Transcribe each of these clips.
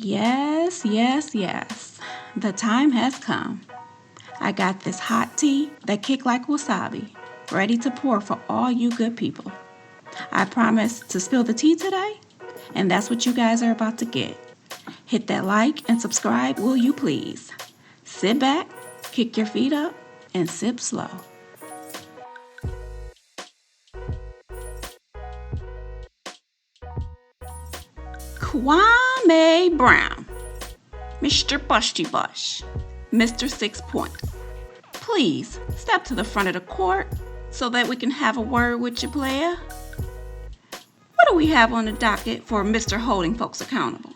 Yes, yes, yes. The time has come. I got this hot tea that kick like wasabi, ready to pour for all you good people. I promise to spill the tea today, and that's what you guys are about to get. Hit that like and subscribe, will you please? Sit back, kick your feet up, and sip slow. Kwame Brown, Mr. Busty Bush, Mr. 6 Points. Please step to the front of the court so that we can have a word with you, player. What do we have on the docket for Mr. Holding Folks Accountable?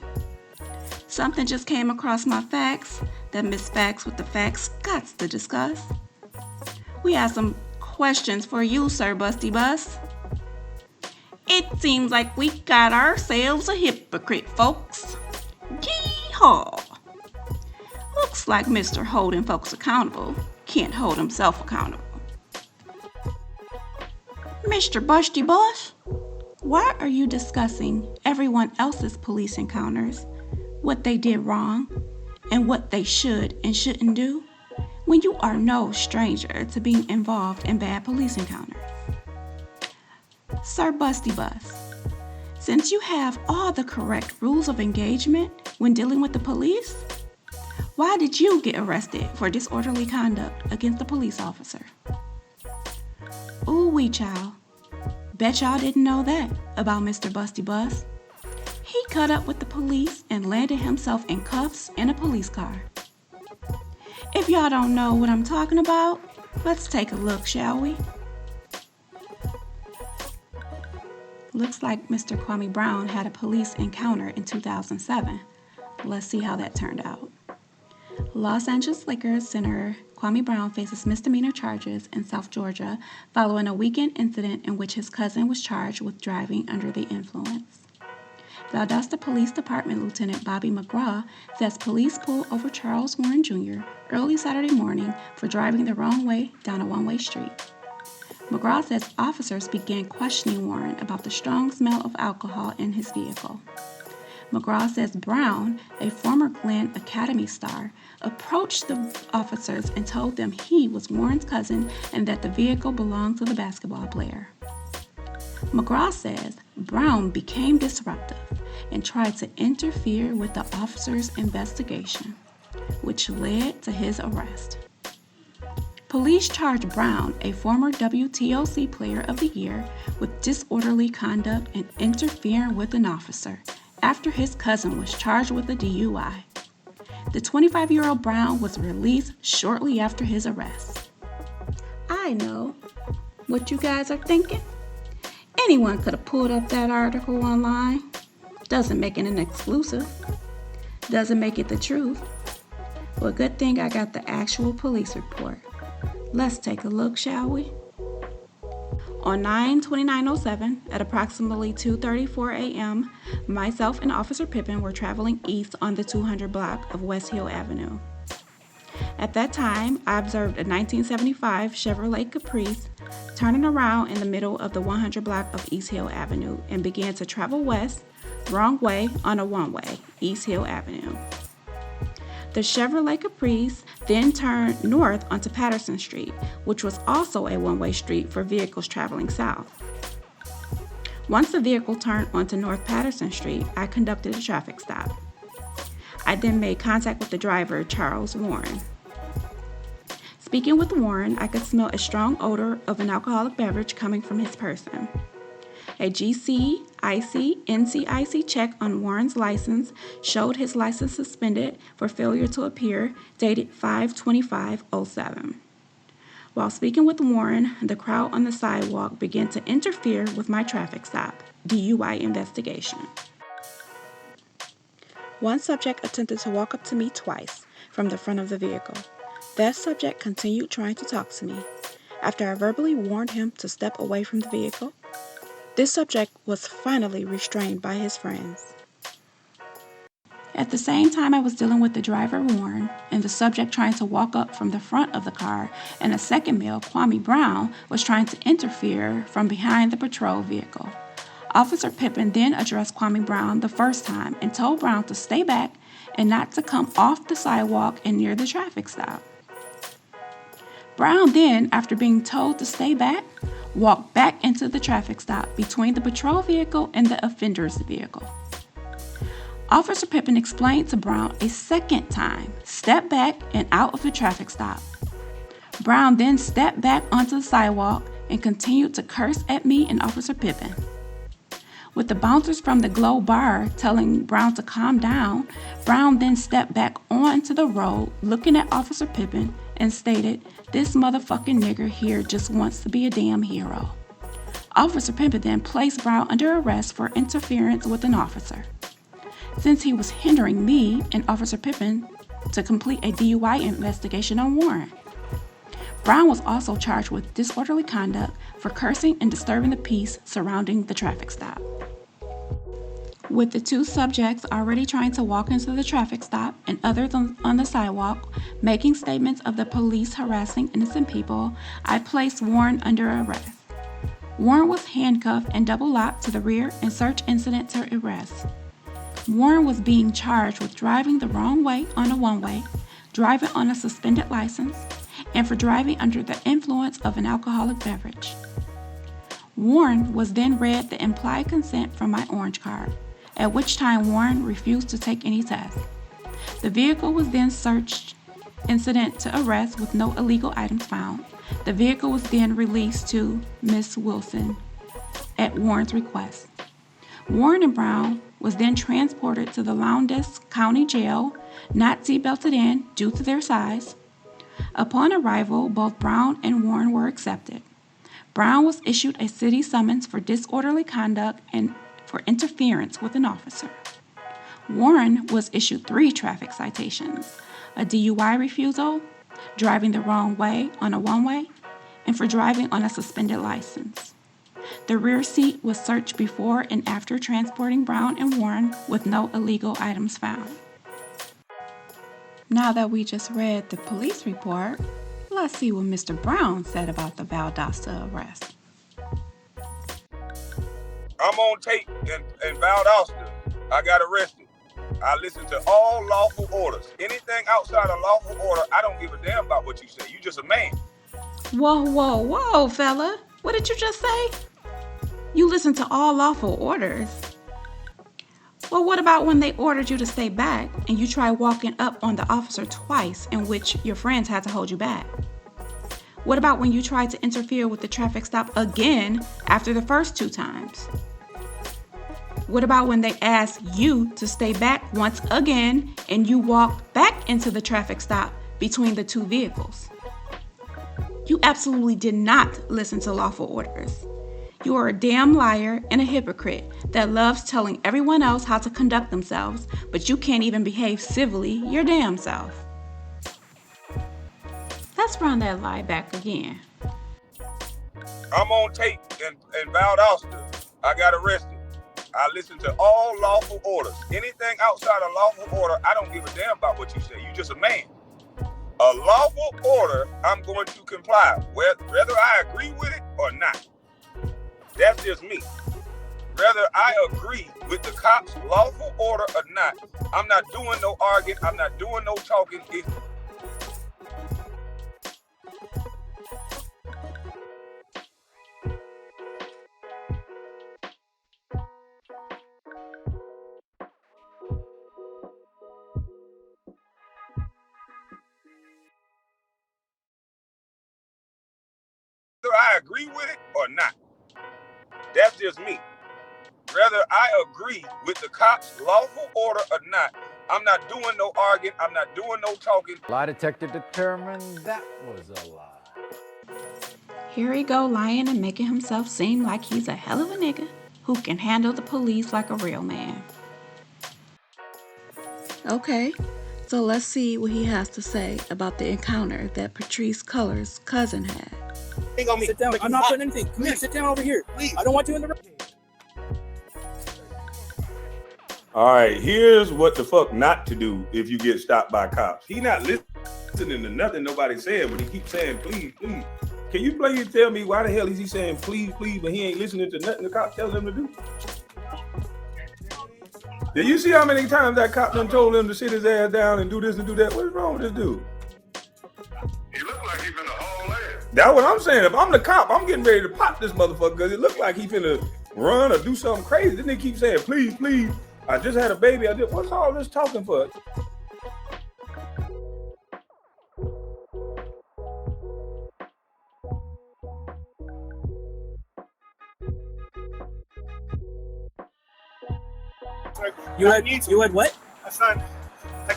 Something just came across my fax that Miss Fax with the facts got to discuss. We have some questions for you, Sir Busty Bus. It seems like we got ourselves a hypocrite, folks. Yee-haw! Looks like Mr. Holding Folks Accountable can't hold himself accountable. Mr. Busty Bush, why are you discussing everyone else's police encounters, what they did wrong, and what they should and shouldn't do, when you are no stranger to being involved in bad police encounters? Sir Busty Bus, since you have all the correct rules of engagement when dealing with the police, why did you get arrested for disorderly conduct against a police officer? Ooh wee child, bet y'all didn't know that about Mr. Busty Bus. He cut up with the police and landed himself in cuffs in a police car. If y'all don't know what I'm talking about, let's take a look, shall we? Looks like Mr. Kwame Brown had a police encounter in 2007. Let's see how that turned out. Los Angeles Lakers center Kwame Brown faces misdemeanor charges in South Georgia following a weekend incident in which his cousin was charged with driving under the influence. Valdosta Police Department Lieutenant Bobby McGraw says police pulled over Charles Warren Jr. early Saturday morning for driving the wrong way down a one-way street. McGraw says officers began questioning Warren about the strong smell of alcohol in his vehicle. McGraw says Brown, a former Glenn Academy star, approached the officers and told them he was Warren's cousin and that the vehicle belonged to the basketball player. McGraw says Brown became disruptive and tried to interfere with the officers' investigation, which led to his arrest. Police charged Brown, a former WTOC Player of the Year, with disorderly conduct and interfering with an officer after his cousin was charged with a DUI. The 25-year-old Brown was released shortly after his arrest. I know what you guys are thinking. Anyone could have pulled up that article online. Doesn't make it an exclusive. Doesn't make it the truth. Well, good thing I got the actual police report. Let's take a look, shall we? On 9/29/07, at approximately 2:34 a.m., myself and Officer Pippin were traveling east on the 200 block of West Hill Avenue. At that time, I observed a 1975 Chevrolet Caprice turning around in the middle of the 100 block of East Hill Avenue and began to travel west, wrong way on a one-way, East Hill Avenue. The Chevrolet Caprice then turned north onto Patterson Street, which was also a one-way street for vehicles traveling south. Once the vehicle turned onto North Patterson Street, I conducted a traffic stop. I then made contact with the driver, Charles Warren. Speaking with Warren, I could smell a strong odor of an alcoholic beverage coming from his person. A GCIC/NCIC check on Warren's license showed his license suspended for failure to appear, dated 5/25/07. While speaking with Warren, the crowd on the sidewalk began to interfere with my traffic stop, DUI investigation. One subject attempted to walk up to me twice from the front of the vehicle. That subject continued trying to talk to me. After I verbally warned him to step away from the vehicle, this subject was finally restrained by his friends. At the same time I was dealing with the driver, Warren, and the subject trying to walk up from the front of the car, and a second male, Kwame Brown, was trying to interfere from behind the patrol vehicle. Officer Pippin then addressed Kwame Brown the first time and told Brown to stay back and not to come off the sidewalk and near the traffic stop. Brown then, after being told to stay back, walked back into the traffic stop between the patrol vehicle and the offender's vehicle. Officer Pippin explained to Brown a second time, step back and out of the traffic stop. Brown then stepped back onto the sidewalk and continued to curse at me and Officer Pippin. With the bouncers from the Glow Bar telling Brown to calm down, Brown then stepped back onto the road looking at Officer Pippin and stated, "This motherfucking nigger here just wants to be a damn hero." Officer Pippin then placed Brown under arrest for interference with an officer, since he was hindering me and Officer Pippin to complete a DUI investigation on Warren. Brown was also charged with disorderly conduct for cursing and disturbing the peace surrounding the traffic stop. With the two subjects already trying to walk into the traffic stop and others on the sidewalk making statements of the police harassing innocent people, I placed Warren under arrest. Warren was handcuffed and double-locked to the rear and search incident to arrest. Warren was being charged with driving the wrong way on a one-way, driving on a suspended license, and for driving under the influence of an alcoholic beverage. Warren was then read the implied consent from my orange card, at which time Warren refused to take any test. The vehicle was then searched incident to arrest with no illegal items found. The vehicle was then released to Miss Wilson at Warren's request. Warren and Brown was then transported to the Lowndes County Jail, not seatbelted in due to their size. Upon arrival, both Brown and Warren were accepted. Brown was issued a city summons for disorderly conduct and for interference with an officer. Warren was issued 3 traffic citations: a DUI refusal, driving the wrong way on a one-way, and for driving on a suspended license. The rear seat was searched before and after transporting Brown and Warren with no illegal items found. Now that we just read the police report, let's see what Mr. Brown said about the Valdosta arrest. I'm on tape in Valdosta. I got arrested. I listen to all lawful orders. Anything outside of lawful order, I don't give a damn about what you say. You just a man. Whoa, fella. What did you just say? You listen to all lawful orders. Well, what about when they ordered you to stay back and you tried walking up on the officer twice, in which your friends had to hold you back? What about when you tried to interfere with the traffic stop again after the first 2 times? What about when they asked you to stay back once again and you walked back into the traffic stop between the 2 vehicles? You absolutely did not listen to lawful orders. You are a damn liar and a hypocrite that loves telling everyone else how to conduct themselves, but you can't even behave civilly your damn self. Let's run that lie back again. I'm on tape in Valdosta. I got arrested. I listen to all lawful orders. Anything outside of lawful order, I don't give a damn about what you say. You just a man. A lawful order, I'm going to comply, whether I agree with it or not. That's just me. Whether I agree with the cops' lawful order or not, I'm not doing no arguing. I'm not doing no talking. Whether I agree with it or not. That's just me. Whether I agree with the cops' lawful order or not, I'm not doing no arguing. I'm not doing no talking. Lie detector determined that was a lie. Here he go lying and making himself seem like he's a hell of a nigga who can handle the police like a real man. Okay, so let's see what he has to say about the encounter that Patrice Culler's cousin had. Sit down. I'm not putting anything. Come here, sit down over here. Please. I don't want you in the room. All right, here's what the fuck not to do if you get stopped by cops. He not listening to nothing nobody said, but he keeps saying, please, please. Can you please tell me why the hell is he saying please, please, but he ain't listening to nothing the cop tells him to do? Did you see how many times that cop done told him to sit his ass down and do this and do that? What's wrong with this dude? He look like he finna haul ass. That's what I'm saying. If I'm the cop, I'm getting ready to pop this motherfucker because it looked like he finna run or do something crazy. Then they keep saying, please, please. I just had a baby. What's all this talking for? You had what? I signed.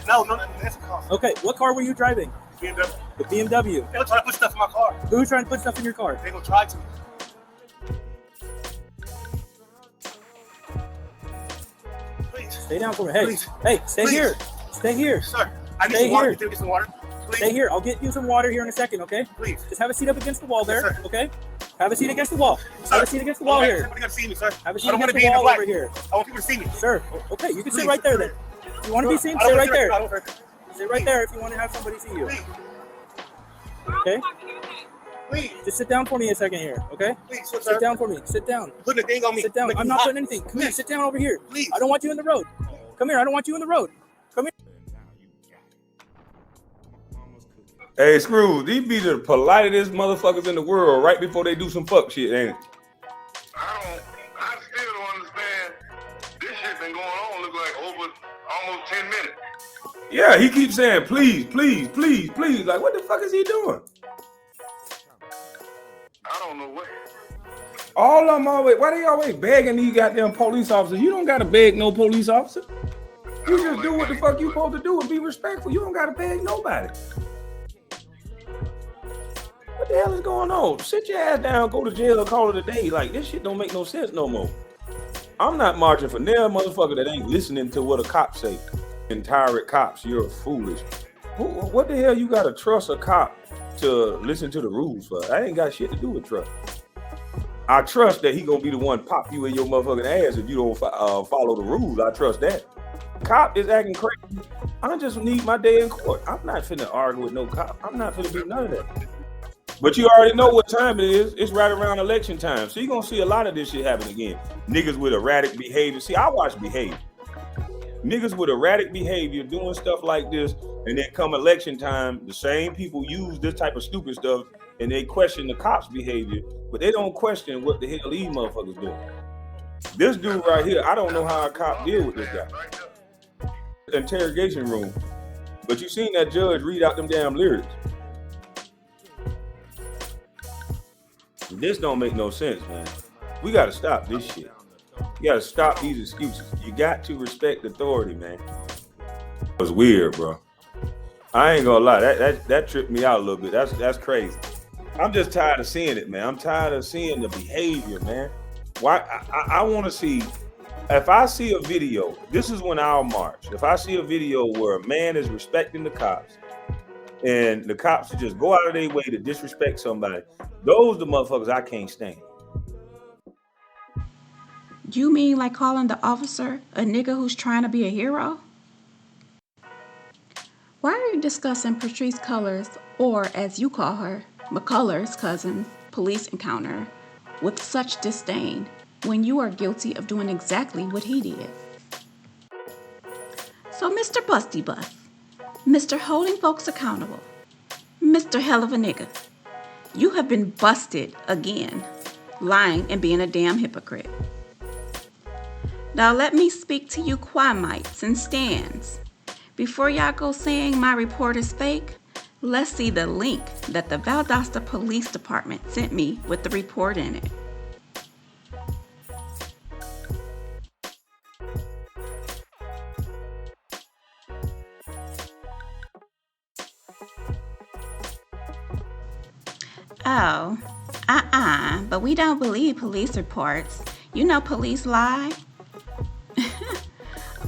No, that's a car. Okay, what car were you driving? BMW. The BMW. They were trying to put stuff in my car. Who was trying to put stuff in your car? They gonna try to. Please. Stay down for me. Hey, Please. hey, stay Please. here. Stay here. Sir, I need Stay some water. here. Can you get some water? Please. Stay here. I'll get you some water here in a second, okay? Please. Just have a seat up against the wall there, Yes, sir. okay? Have a seat against the wall. Sir. Have a seat against the wall here. Somebody gotta see me, sir. Have a I seat don't want against to be the in the wall light. over here. I want people to see me. Sir, okay, you can sit Please. right there then. If you want to be seen, I don't sit wanna right there. I don't want to- Sit right there if you want to have somebody see you. Please. Okay? Please. Just sit down for me a second here, okay? Please, sir. Sit down for me. Sit down. Putting the thing on me. Sit down. Make I'm me not hot. putting anything. Come here. Please. Sit down over here. Please. I don't want you in the road. Come here. I don't want you in the road. Come here. Hey, Screw, these be the politest motherfuckers in the world right before they do some fuck shit, ain't it? I still don't understand. This shit been going on, look like over almost 10 minutes. Yeah, he keeps saying, please, please, please, please. Like, what the fuck is he doing? I don't know what. All of them always, why they always begging these goddamn police officers? You don't gotta beg no police officer. You just do what the fuck you supposed to do and be respectful. You don't gotta beg nobody. What the hell is going on? Sit your ass down, go to jail, call it a day. Like, this shit don't make no sense no more. I'm not marching for no motherfucker that ain't listening to what a cop say. And tyrant cops, you're foolish. What the hell you gotta trust a cop to listen to the rules for? I ain't got shit to do with trust. I trust that he gonna be the one pop you in your motherfucking ass if you don't follow the rules. I trust that. Cop is acting crazy. I just need my day in court. I'm not finna argue with no cop. I'm not finna do none of that. But you already know what time it is. It's right around election time. So you're gonna see a lot of this shit happen again. Niggas with erratic behavior. See, I watch behavior. Niggas with erratic behavior doing stuff like this, and then come election time, the same people use this type of stupid stuff and they question the cops' behavior, but they don't question what the hell these motherfuckers doing. This dude right here, I don't know how a cop deal with this guy. Interrogation room. But you seen that judge read out them damn lyrics. This don't make no sense, man. We gotta stop this shit. You gotta stop these excuses. You got to respect authority, man. It was weird, bro. I ain't gonna lie, that tripped me out a little bit. That's crazy. I'm just tired of seeing it, man. I'm tired of seeing the behavior, man. Why? I want to see. If I see a video, this is when I'll march. If I see a video where a man is respecting the cops, and the cops just go out of their way to disrespect somebody, those the motherfuckers I can't stand. You mean like calling the officer a nigga who's trying to be a hero? Why are you discussing Patrice Cullors, or as you call her, McCullor's cousin, police encounter with such disdain when you are guilty of doing exactly what he did? So Mr. Busty Bus, Mr. Holding Folks Accountable, Mr. Hell of a Nigga, you have been busted again, lying and being a damn hypocrite. Now let me speak to you Kwamites and stands. Before y'all go saying my report is fake, let's see the link that the Valdosta Police Department sent me with the report in it. Oh, but we don't believe police reports. You know police lie.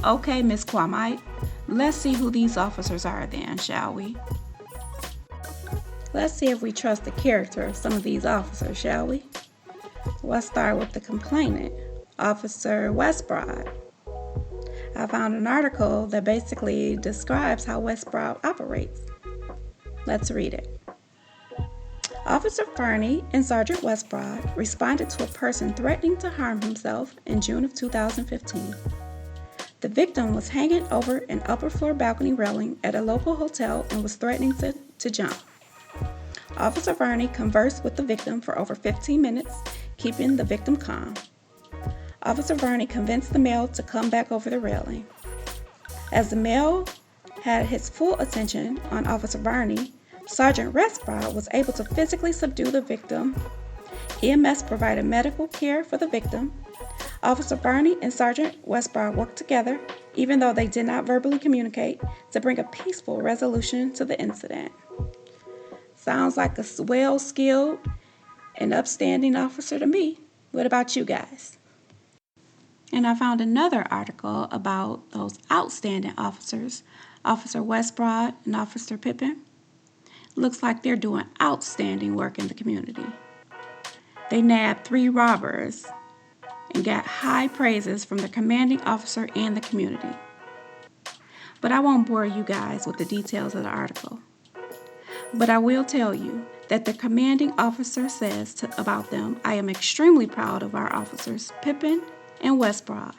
Okay, Miss Kwame, let's see who these officers are then, shall we? Let's see if we trust the character of some of these officers, shall we? Let's start with the complainant, Officer Westbroad. I found an article that basically describes how Westbroad operates. Let's read it. Officer Fernie and Sergeant Westbroad responded to a person threatening to harm himself in June of 2015. The victim was hanging over an upper floor balcony railing at a local hotel and was threatening to jump. Officer Fernie conversed with the victim for over 15 minutes, keeping the victim calm. Officer Fernie convinced the male to come back over the railing. As the male had his full attention on Officer Fernie, Sergeant Westbroad was able to physically subdue the victim. EMS provided medical care for the victim. Officer Fernie and Sergeant Westbroad worked together, even though they did not verbally communicate, to bring a peaceful resolution to the incident. Sounds like a well-skilled and upstanding officer to me. What about you guys? And I found another article about those outstanding officers, Officer Westbroad and Officer Pippin. Looks like they're doing outstanding work in the community. They nabbed 3 robbers and got high praises from the commanding officer and the community. But I won't bore you guys with the details of the article. But I will tell you that the commanding officer says about them, "I am extremely proud of our officers, Pippin and Westbroad."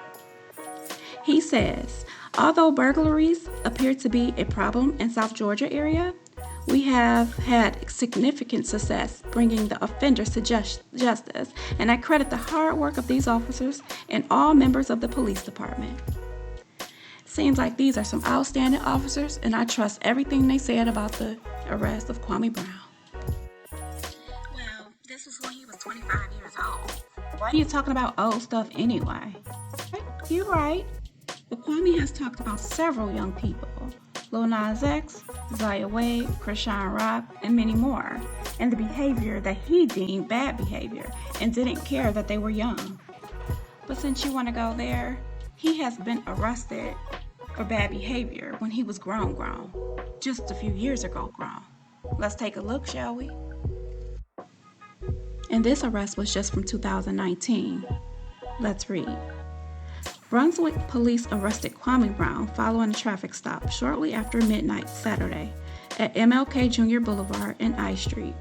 He says, "Although burglaries appear to be a problem in South Georgia area, we have had significant success bringing the offenders to justice, and I credit the hard work of these officers and all members of the police department." Seems like these are some outstanding officers, and I trust everything they said about the arrest of Kwame Brown. Well, this was when he was 25 years old. Why are you talking about old stuff anyway? You're right. But Kwame has talked about several young people. Lil Nas X, Zaya Wade, Krishan Rock, and many more, and the behavior that he deemed bad behavior and didn't care that they were young. But since you want to go there, he has been arrested for bad behavior when he was grown, just a few years ago grown. Let's take a look, shall we? And this arrest was just from 2019. Let's read. Brunswick police arrested Kwame Brown following a traffic stop shortly after midnight Saturday at MLK Jr. Boulevard and I Street,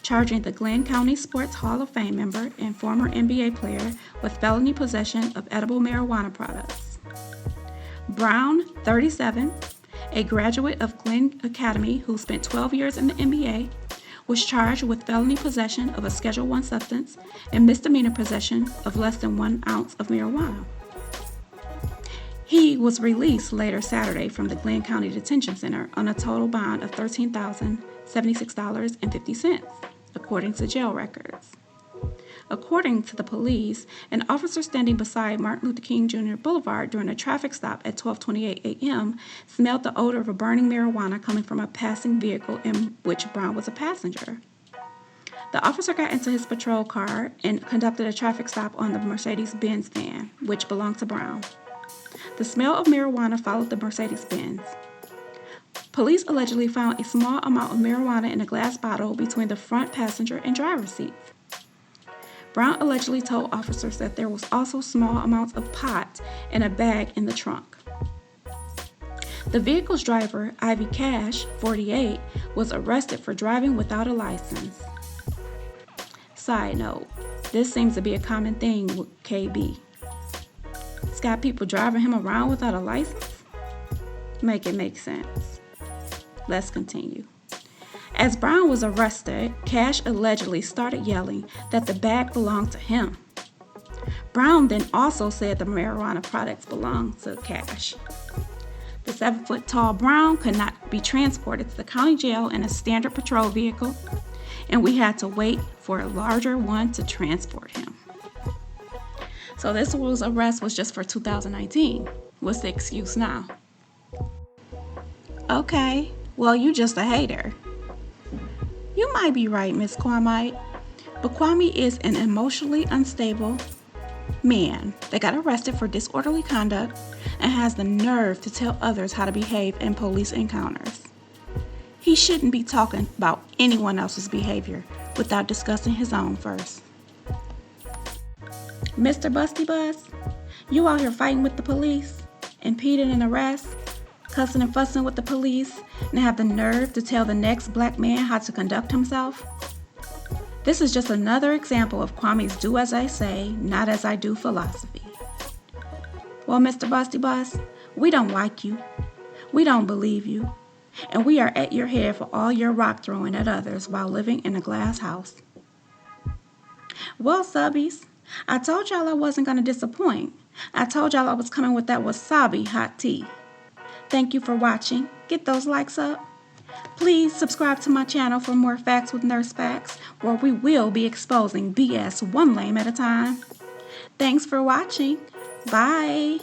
charging the Glenn County Sports Hall of Fame member and former NBA player with felony possession of edible marijuana products. Brown, 37, a graduate of Glenn Academy who spent 12 years in the NBA, was charged with felony possession of a Schedule I substance and misdemeanor possession of less than 1 ounce of marijuana. He was released later Saturday from the Glenn County Detention Center on a total bond of $13,076.50, according to jail records. According to the police, an officer standing beside Martin Luther King Jr. Boulevard during a traffic stop at 12:28 a.m. smelled the odor of a burning marijuana coming from a passing vehicle in which Brown was a passenger. The officer got into his patrol car and conducted a traffic stop on the Mercedes-Benz van, which belonged to Brown. The smell of marijuana followed the Mercedes-Benz. Police allegedly found a small amount of marijuana in a glass bottle between the front passenger and driver's seats. Brown allegedly told officers that there was also small amounts of pot in a bag in the trunk. The vehicle's driver, Ivy Cash, 48, was arrested for driving without a license. Side note, this seems to be a common thing with KB. He's got people driving him around without a license? Make it make sense. Let's continue. As Brown was arrested, Cash allegedly started yelling that the bag belonged to him. Brown then also said the marijuana products belonged to Cash. The 7-foot-tall Brown could not be transported to the county jail in a standard patrol vehicle, and we had to wait for a larger one to transport him. So this arrest was just for 2019. What's the excuse now? Okay, well, you just a hater. You might be right, Miss Kwame, but Kwame is an emotionally unstable man that got arrested for disorderly conduct and has the nerve to tell others how to behave in police encounters. He shouldn't be talking about anyone else's behavior without discussing his own first. Mr. Busty Bus, you out here fighting with the police, impeding an arrest, cussing and fussing with the police, and have the nerve to tell the next black man how to conduct himself? This is just another example of Kwame's do as I say, not as I do philosophy. Well, Mr. Busty Bus, we don't like you. We don't believe you. And we are at your head for all your rock throwing at others while living in a glass house. Well, subbies, I told y'all I wasn't going to disappoint. I told y'all I was coming with that wasabi hot tea. Thank you for watching. Get those likes up. Please subscribe to my channel for more Facts with Nurse Facts, where we will be exposing BS one lame at a time. Thanks for watching. Bye.